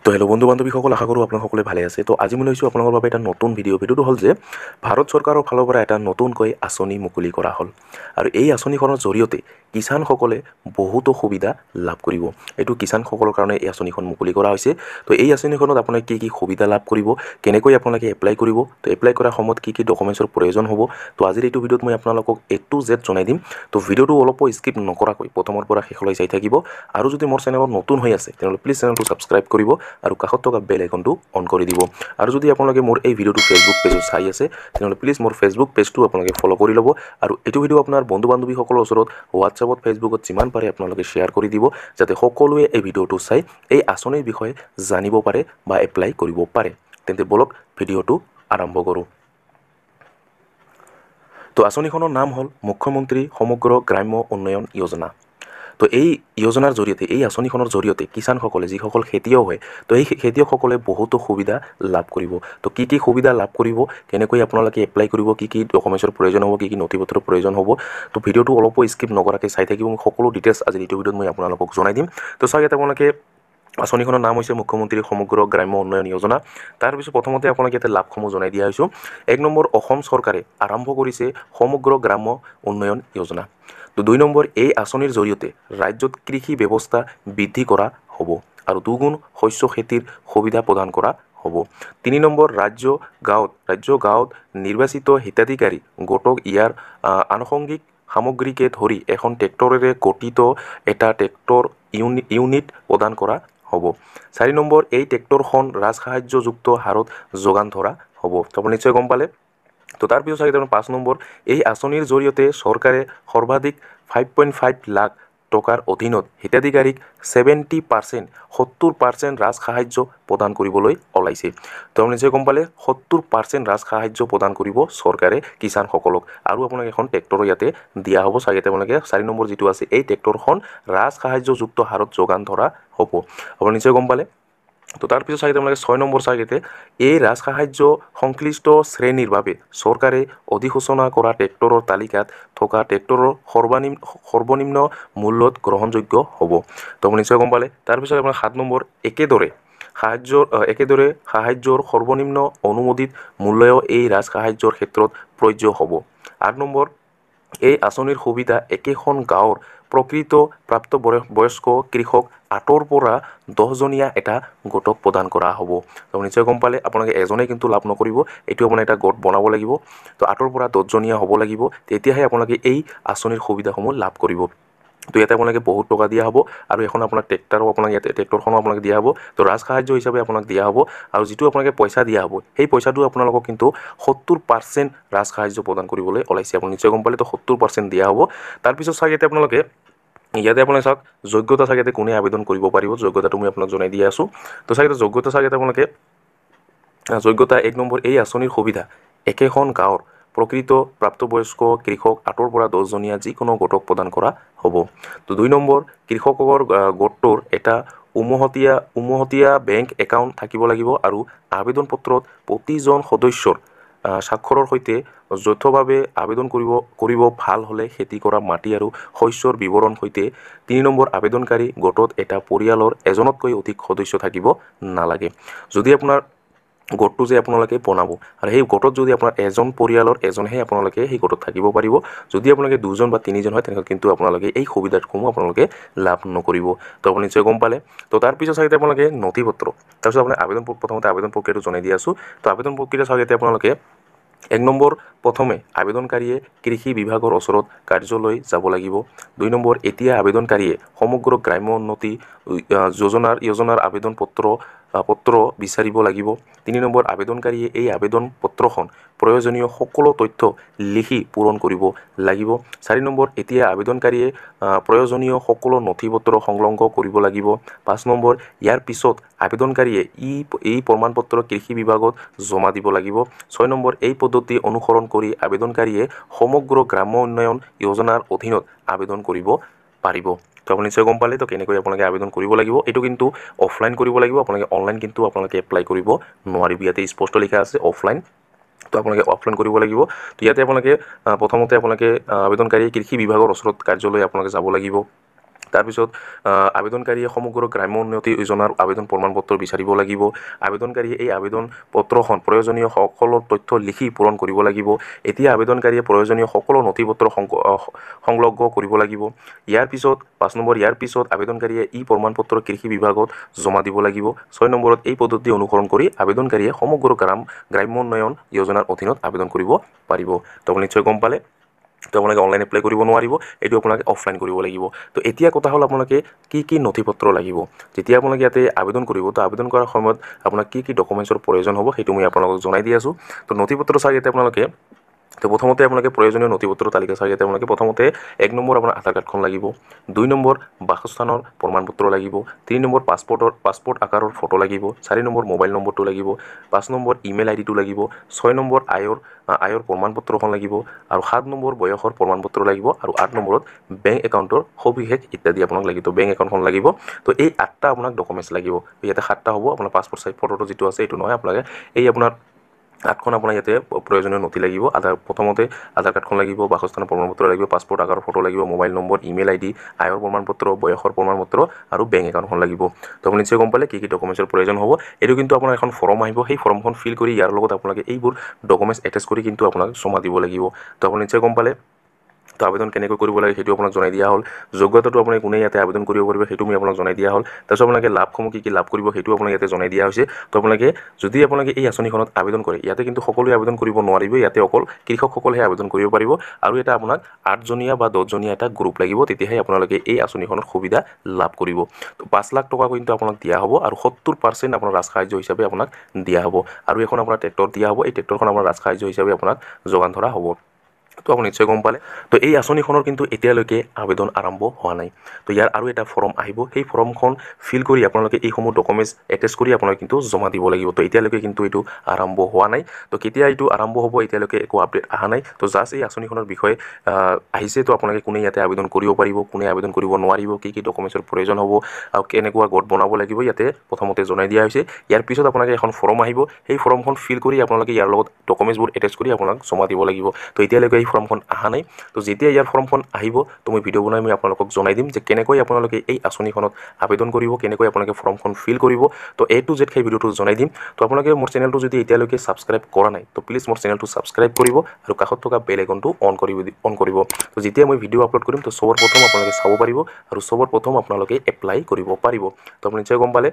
তো হেল্ল' বন্ধু বান্ধৱীসকল, আশা কৰোঁ আপোনালোক সকলে ভালে আছে। তো আজি মই লৈছোঁ আপোনালোকৰ বাবে এটা নতুন ভিডিঅ'টো হ'ল যে ভাৰত চৰকাৰৰ ফালৰ পৰা এটা নতুনকৈ আঁচনি মুকলি কৰা হ'ল আৰু এই আঁচনিখনৰ জৰিয়তে কিষাণসকলে বহুতো সুবিধা লাভ কৰিব। এইটো কিষাণসকলৰ কাৰণে এই আঁচনিখন মুকলি কৰা হৈছে। তো এই আঁচনিখনত আপোনালোকে কি সুবিধা লাভ কৰিব, কেনেকৈ আপোনালোকে এপ্লাই কৰিব, তো এপ্লাই কৰাৰ সময়ত কি ডকুমেণ্টছৰ প্ৰয়োজন হ'ব, তো আজিৰ এইটো ভিডিঅ'ত মই আপোনালোকক A to Z জনাই দিম। তো ভিডিঅ'টো অলপো স্কিপ নকৰাকৈ প্ৰথমৰ পৰা শেষলৈ চাই থাকিব আৰু যদি মোৰ চেনেলত নতুন হৈ আছে তেনেহ'লে প্লিজ চেনেলটো ছাবস্ক্ৰাইব কৰিব আৰু কাষত থকা বেল আইকনটো অন কৰি দিব। আৰু যদি আপোনালোকে মোৰ এই ভিডিঅ'টো ফেচবুক পেজত চাই আছে তেনেহ'লে প্লিজ মোৰ ফেচবুক পেজটো আপোনালোকে ফ'ল' কৰি ল'ব আৰু এইটো ভিডিঅ' আপোনাৰ বন্ধু বান্ধৱীসকলৰ ওচৰত হোৱাটছআপত ফেচবুকত যিমান পাৰে আপোনালোকে শ্বেয়াৰ কৰি দিব, যাতে সকলোৱে এই ভিডিঅ'টো চাই এই আঁচনিৰ বিষয়ে জানিব পাৰে বা এপ্লাই কৰিব পাৰে। তেন্তে বলক ভিডিঅ'টো আৰম্ভ কৰোঁ। তো আঁচনিখনৰ নাম হ'ল মুখ্যমন্ত্ৰী সমগ্ৰ গ্ৰাম্য উন্নয়ন যোজনা। তো এই যোজনাৰ জৰিয়তে, এই আঁচনিখনৰ জৰিয়তে কিষাণসকলে, যিসকল খেতিয়ক হয়, তো এই খেতিয়কসকলে বহুতো সুবিধা লাভ কৰিব। তো কি সুবিধা লাভ কৰিব, কেনেকৈ আপোনালোকে এপ্লাই কৰিব, কি ডকুমেণ্টছৰ প্ৰয়োজন হ'ব, কি নথি পত্ৰৰ প্ৰয়োজন হ'ব, তো ভিডিঅ'টো অলপো স্কিপ নকৰাকৈ চাই থাকিব। মই সকলো ডিটেইলছ আজি এইটো ভিডিঅ'ত মই আপোনালোকক জনাই দিম। তো চাওক, ইয়াত আপোনালোকে আঁচনিখনৰ নাম হৈছে মুখ্যমন্ত্ৰী সমগ্ৰ গ্ৰাম্য উন্নয়ন যোজনা। তাৰপিছত প্ৰথমতে আপোনালোকে ইয়াতে লাভসমূহ জনাই দিয়া হৈছোঁ। 1 নম্বৰ, অসম চৰকাৰে আৰম্ভ কৰিছে সমগ্ৰ গ্ৰাম্য উন্নয়ন যোজনা। তো 2 নম্বৰ, এই আঁচনিৰ জৰিয়তে ৰাজ্যত কৃষি ব্যৱস্থা বৃদ্ধি কৰা হ'ব আৰু দুগুণ শস্য খেতিৰ সুবিধা প্ৰদান কৰা হ'ব। 3 নম্বৰ, ৰাজ্য গাঁৱত নিৰ্বাচিত হিতাধিকাৰী গোটক ইয়াৰ আনুষংগিক সামগ্ৰীকে ধৰি এখন ট্ৰেক্টৰেৰে গঠিত এটা ট্ৰেক্টৰ ইউনিট প্ৰদান কৰা হ'ব। 4 নম্বৰ, এই ট্ৰেক্টৰখন ৰাজসাহায্যযুক্ত হাৰত যোগান ধৰা হ'ব। তো আপুনি নিশ্চয় গম পালে। তো তাৰপিছত 5 নম্বৰ, এই আঁচনিৰ জৰিয়তে চৰকাৰে সৰ্বাধিক 5.5 লাখ টকাৰ অধীনত হিতাধিকাৰীক 70% ৰাজসাহায্য প্ৰদান কৰিবলৈ ওলাইছে। তো আপুনি নিশ্চয় গম পালে, 70% ৰাজসাহায্য প্ৰদান কৰিব চৰকাৰে কিষাণসকলক আৰু আপোনাক এখন ট্ৰেক্টৰো ইয়াতে দিয়া হ'ব। ইয়াতে আপোনালোকে 4 নম্বৰ যিটো আছে, এই ট্ৰেক্টৰখন ৰাজসাহায্যযুক্ত হাৰত যোগান ধৰা হ'ব। আপুনি নিশ্চয় গম পালে। তো তাৰপিছত আপোনালোকে 6 নম্বৰ ইয়াতে, এই ৰাজসাহায্য সংশ্লিষ্ট শ্ৰেণীৰ বাবে চৰকাৰে অধিসূচনা কৰা ট্ৰেক্টৰৰ তালিকাত থকা ট্ৰেক্টৰৰ সৰ্বনিম্ন মূল্যত গ্ৰহণযোগ্য হ'ব। তো আপুনি নিশ্চয় গম পালে। তাৰপিছত আপোনাৰ 7 নম্বৰ, একেদৰে সাহায্যৰ সৰ্বনিম্ন অনুমোদিত মূল্যও এই ৰাজসাহায্যৰ ক্ষেত্ৰত প্ৰযোজ্য হ'ব। 8 নম্বৰ, এই আঁচনিৰ সুবিধা একেখন গাঁৱৰ প্ৰকৃত প্ৰাপ্তবয়স্ক কৃষক 8ৰ পৰা 10জনীয়া এটা গোটক প্ৰদান কৰা হ'ব। তো নিশ্চয় গম পালে, আপোনালোকে এজনে কিন্তু লাভ নকৰিব, এইটো আপোনাৰ এটা গোট বনাব লাগিব। তো 8ৰ পৰা 10জনীয়া হ'ব লাগিব, তেতিয়াহে আপোনালোকে এই আঁচনিৰ সুবিধাসমূহ লাভ কৰিব। তো ইয়াতে আপোনালোকে বহুত টকা দিয়া হ'ব আৰু এখন আপোনাৰ ট্ৰেক্টৰখনো আপোনাক দিয়া হ'ব। তো ৰাজসাহায্য হিচাপে আপোনাক দিয়া হ'ব আৰু যিটো আপোনালোকে পইচা দিয়া হ'ব, সেই পইচাটো আপোনালোকক কিন্তু 70% ৰাজসাহায্য প্ৰদান কৰিবলৈ ওলাইছে। আপুনি নিশ্চয় গম পালে। তো 70% দিয়া হ'ব। তাৰপিছত ইয়াতে আপোনালোকে চাওক, যোগ্যতা ইয়াতে কোনে আবেদন কৰিব পাৰিব, যোগ্যতাটো মই আপোনাক জনাই দি আছোঁ। তো যোগ্যতা ইয়াতে আপোনালোকে যোগ্যতা 1 নম্বৰ, এই আঁচনিৰ সুবিধা একেখন গাঁৱৰ প্ৰকৃত প্ৰাপ্তবয়স্ক কৃষক 8ৰ পৰা 10জনীয়া যিকোনো গোটক প্ৰদান কৰা হ'ব। তো 2 নম্বৰ, কৃষকৰ গোটটোৰ এটা উমহতীয়া বেংক একাউণ্ট থাকিব লাগিব আৰু আবেদন পত্ৰত প্ৰতিজন সদস্যৰ স্বাক্ষৰৰ সৈতে যৌথভাৱে আবেদন কৰিব ভাল হ'লে খেতি কৰা মাটি আৰু শস্যৰ বিৱৰণ সৈতে। 3 নম্বৰ, আবেদনকাৰী গোটত এটা পৰিয়ালৰ এজনতকৈ অধিক সদস্য থাকিব নালাগে। যদি আপোনাৰ গোটটো যে আপোনালোকে বনাব আৰু সেই গোটত যদি আপোনাৰ এজন পৰিয়ালৰ এজনহে আপোনালোকে সেই গোটত থাকিব পাৰিব। যদি আপোনালোকে 2জন বা 3জন হয় তেনেহ'লে কিন্তু আপোনালোকে এই সুবিধাসমূহ আপোনালোকে লাভ নকৰিব। তো আপুনি নিশ্চয় গম পালে। তো তাৰপিছত আপোনালোকে নথি পত্ৰ, তাৰপিছত আপোনাৰ প্ৰথমতে আবেদন প্ৰক্ৰিয়াটো জনাই দি আছোঁ। তো আবেদন প্ৰক্ৰিয়া ইয়াতে আপোনালোকে 1 নম্বৰ, প্ৰথমে আবেদনকাৰীয়ে কৃষি বিভাগৰ ওচৰত কাৰ্যালয় যাব লাগিব। 2 নম্বৰ, এতিয়া আবেদনকাৰীয়ে সমগ্ৰ গ্ৰাম্য উন্নতি যোজনাৰ আবেদন পত্ৰ বিচাৰিব লাগিব। 3 নম্বৰ, আবেদনকাৰীয়ে এই আবেদন পত্ৰখন প্ৰয়োজনীয় সকলো তথ্য লিখি পূৰণ কৰিব লাগিব। 4 নম্বৰ, এতিয়া আবেদনকাৰীয়ে প্ৰয়োজনীয় সকলো নথি পত্ৰ সংলগ্ন কৰিব লাগিব। 5 নম্বৰ, ইয়াৰ পিছত আবেদনকাৰীয়ে এই প্ৰমাণপত্ৰ কৃষি বিভাগত জমা দিব লাগিব। 6 নম্বৰ, এই পদ্ধতি অনুসৰণ কৰি আবেদনকাৰীয়ে সমগ্ৰ গ্ৰাম্য উন্নয়ন যোজনাৰ অধীনত আবেদন কৰিব পাৰিব। তো আপুনি নিশ্চয় গম পালে। তো কেনেকৈ আপোনালোকে আবেদন কৰিব লাগিব, এইটো কিন্তু অফলাইন কৰিব লাগিব। আপোনালোকে অনলাইন কিন্তু আপোনালোকে এপ্লাই কৰিব নোৱাৰিব। ইয়াতে স্পষ্ট লিখা আছে অফলাইন। তো আপোনালোকে অফলাইন কৰিব লাগিব। তো ইয়াতে আপোনালোকে প্ৰথমতে আবেদনকাৰী কৃষি বিভাগৰ ওচৰত কাৰ্যালয় আপোনালোকে যাব লাগিব। তাৰপিছত আবেদনকাৰীয়ে সমগ্ৰ গ্ৰাম্য উন্নতি যোজনাৰ আবেদন প্ৰমাণপত্ৰ বিচাৰিব লাগিব। আবেদনকাৰীয়ে এই আবেদন পত্ৰখন প্ৰয়োজনীয় সকলো তথ্য লিখি পূৰণ কৰিব লাগিব। এতিয়া আবেদনকাৰীয়ে প্ৰয়োজনীয় সকলো নথিপত্ৰ সংলগ্ন কৰিব লাগিব। ইয়াৰ পিছত আবেদনকাৰীয়ে ই প্ৰমাণপত্ৰ কৃষি বিভাগত জমা দিব লাগিব। 6 নম্বৰত এই পদ্ধতি অনুসৰণ কৰি আবেদনকাৰীয়ে সমগ্ৰ গ্ৰাম্য উন্নয়ন যোজনাৰ অধীনত আবেদন কৰিব পাৰিব। তো আপুনি নিশ্চয় গম পালে। তো আপোনালোকে অনলাইন এপ্লাই কৰিব নোৱাৰিব, এইটো আপোনালোকে অফলাইন কৰিব লাগিব। তো এতিয়া কথা হ'ল আপোনালোকে কি নথিপত্ৰ লাগিব। যেতিয়া আপোনালোকে ইয়াতে আবেদন কৰিব, তো আবেদন কৰাৰ সময়ত আপোনাক কি ডকুমেণ্টছৰ প্ৰয়োজন হ'ব সেইটো মই আপোনালোকক জনাই দি আছোঁ। তো নথিপত্ৰ চাই ইয়াতে আপোনালোকে প্ৰথমতে আপোনালোকে প্ৰয়োজনীয় নথিপত্ৰ তালিকা চাই ইয়াতে আপোনালোকে প্ৰথমতে 1 নম্বৰ আপোনাৰ আধাৰ কাৰ্ডখন লাগিব, 2 নম্বৰ বাসস্থানৰ প্ৰমাণপত্ৰ লাগিব, 3 নম্বৰ পাছপৰ্ট আকাৰৰ ফটো লাগিব, 4 নম্বৰ মোবাইল নম্বৰটো লাগিব, 5 নম্বৰ ইমেইল আইডিটো লাগিব, 6 নম্বৰ আয়ৰ প্ৰমাণপত্ৰখন লাগিব, আৰু 7 নম্বৰ বয়সৰ প্ৰমাণপত্ৰ লাগিব, আৰু 8 নম্বৰত বেংক একাউণ্টৰ সবিশেষ ইত্যাদি আপোনাক লাগিব। তো বেংক একাউণ্টখন লাগিব। তো এই 8টা আপোনাক ডকুমেণ্টছ লাগিব। ইয়াতে 7টা হ'ব, আপোনাৰ পাছপৰ্ট চাইজ ফটোটো যিটো আছে এইটো নহয়, আপোনালোকে এই আপোনাৰ 8খন আপোনাৰ ইয়াতে প্ৰয়োজনীয় নথি লাগিব। প্ৰথমতে আধাৰ কাৰ্ডখন লাগিব, বাসস্থানৰ প্ৰমাণপত্ৰ লাগিব, পাছপৰ্ট আকাৰৰ ফটো লাগিব, মোবাইল নম্বৰ, ইমেইল আইডি, আয়ৰ প্ৰমাণপত্ৰ, বয়সৰ প্ৰমাণপত্ৰ আৰু বেংক একাউণ্টখন লাগিব। তো আপুনি নিশ্চয় গম পালে কি ডকুমেণ্টছৰ প্ৰয়োজন হ'ব। এইটো কিন্তু আপোনাৰ এখন ফৰ্ম আহিব, সেই ফৰ্মখন ফিল কৰি ইয়াৰ লগত আপোনালোকে এইবোৰ ডকুমেণ্টছ এটেচ কৰি কিন্তু আপোনাক জমা দিব লাগিব। তো আপুনি নিশ্চয় গম পালে। তো আবেদন কেনেকৈ কৰিব লাগে সেইটো আপোনাক জনাই দিয়া হ'ল। যোগ্যতাটো আপুনি কোনে ইয়াতে আবেদন কৰিব পাৰিব সেইটো মই আপোনাক জনাই দিয়া হ'ল। তাৰপিছত আপোনালোকে লাভসমূহ কি লাভ কৰিব সেইটো আপোনাক ইয়াতে জনাই দিয়া হৈছে। তো যদি আপোনালোকে এই আঁচনিখনত আবেদন কৰে, ইয়াতে কিন্তু সকলোৱে আবেদন কৰিব নোৱাৰিব, ইয়াতে অকল কৃষকসকলেহে আবেদন কৰিব পাৰিব। আৰু এটা আপোনাক 8জনীয়া বা 10জনীয়া এটা গ্ৰুপ লাগিব, তেতিয়াহে আপোনালোকে এই আঁচনিখনৰ সুবিধা লাভ কৰিব। তো 5 লাখ টকা কিন্তু আপোনাক দিয়া হ'ব, আৰু 70% আপোনাৰ ৰাজসাহায্য হিচাপে আপোনাক দিয়া হ'ব। আৰু এখন আপোনাৰ ট্ৰেক্টৰ দিয়া হ'ব, এই ট্ৰেক্টৰখন আপোনাৰ ৰাজসাহায্য হিচাপে আপোনাক যোগান ধৰা হ'ব। তো আপুনি নিশ্চয় গম পালে। তো এই আঁচনিখনৰ কিন্তু এতিয়ালৈকে আবেদন আৰম্ভ হোৱা নাই। তো ইয়াৰ আৰু এটা ফৰ্ম আহিব, সেই ফৰ্মখন ফিল কৰি আপোনালোকে এইসমূহ ডকুমেণ্টছ এটেচ কৰি আপোনালোকে কিন্তু জমা দিব লাগিব। তো এতিয়ালৈকে কিন্তু এইটো আৰম্ভ হোৱা নাই। তো কেতিয়া এইটো আৰম্ভ হ'ব এতিয়ালৈকে একো আপডেট অহা নাই। তো জাষ্ট এই আঁচনিখনৰ বিষয়ে আহিছে। তো আপোনালোকে কোনে ইয়াতে আবেদন কৰিব পাৰিব, কোনে আবেদন কৰিব নোৱাৰিব, কি ডকুমেণ্টছৰ প্ৰয়োজন হ'ব, আৰু কেনেকুৱা গোট বনাব লাগিব ইয়াতে প্ৰথমতে জনাই দিয়া হৈছে। ইয়াৰ পিছত আপোনালোকে এখন ফৰ্ম আহিব, সেই ফৰ্মখন ফিল কৰি আপোনালোকে ইয়াৰ লগত ডকুমেণ্টছবোৰ এটেচ কৰি আপোনাক জমা দিব লাগিব। তো এতিয়ালৈকে এই ফৰ্মখন অহা নাই। তো যেতিয়া ইয়াৰ ফৰ্মখন আহিব, তো মই ভিডিঅ' বনাই আপোনালোকক জনাই দিম যে কেনেকৈ আপোনালোকে এই আঁচনিখনত আবেদন কৰিব, কেনেকৈ আপোনালোকে ফৰ্মখন ফিল কৰিব। তো A to Z সেই ভিডিঅ'টো জনাই দিম। তো আপোনালোকে মোৰ চেনেলটো যদি এতিয়ালৈকে ছাবস্ক্ৰাইব কৰা নাই, তো প্লিজ মোৰ চেনেলটো ছাবস্ক্ৰাইব কৰিব, আৰু কাষত থকা বেল আইকনটো অন কৰিব। তো যেতিয়া মই ভিডিঅ' আপলোড কৰিম, তো চবৰ প্ৰথম আপোনালোকে চাব পাৰিব, আৰু চবৰ প্ৰথম আপোনালোকে এপ্লাই কৰিব পাৰিব। তো আপুনি নিশ্চয় গম পালে।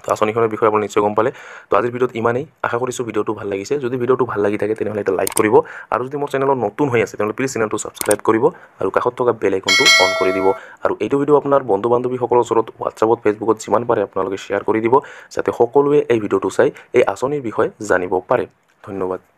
তো আঁচনিখনৰ বিষয়ে আপুনি নিশ্চয় গম পালে। তো আজিৰ ভিডিঅ'ত ইমানেই। আশা কৰিছোঁ ভিডিঅ'টো ভাল লাগিছে। যদি ভিডিঅ'টো ভাল লাগি থাকে তেনেহ'লে এটা লাইক কৰিব, আৰু যদি মোৰ চেনেলত নতুন হৈ আছে তেনেহ'লে প্লিজ চেনেলটো ছাবস্ক্ৰাইব কৰিব, আৰু কাষত থকা বেল আইকনটো অন কৰি দিব। আৰু এইটো ভিডিঅ' আপোনাৰ বন্ধু বান্ধৱীসকলৰ ওচৰত হোৱাটছআপত, ফেচবুকত যিমান পাৰে আপোনালোকে শ্বেয়াৰ কৰি দিব, যাতে সকলোৱে এই ভিডিঅ'টো চাই এই আঁচনিৰ বিষয়ে জানিব পাৰে। ধন্যবাদ।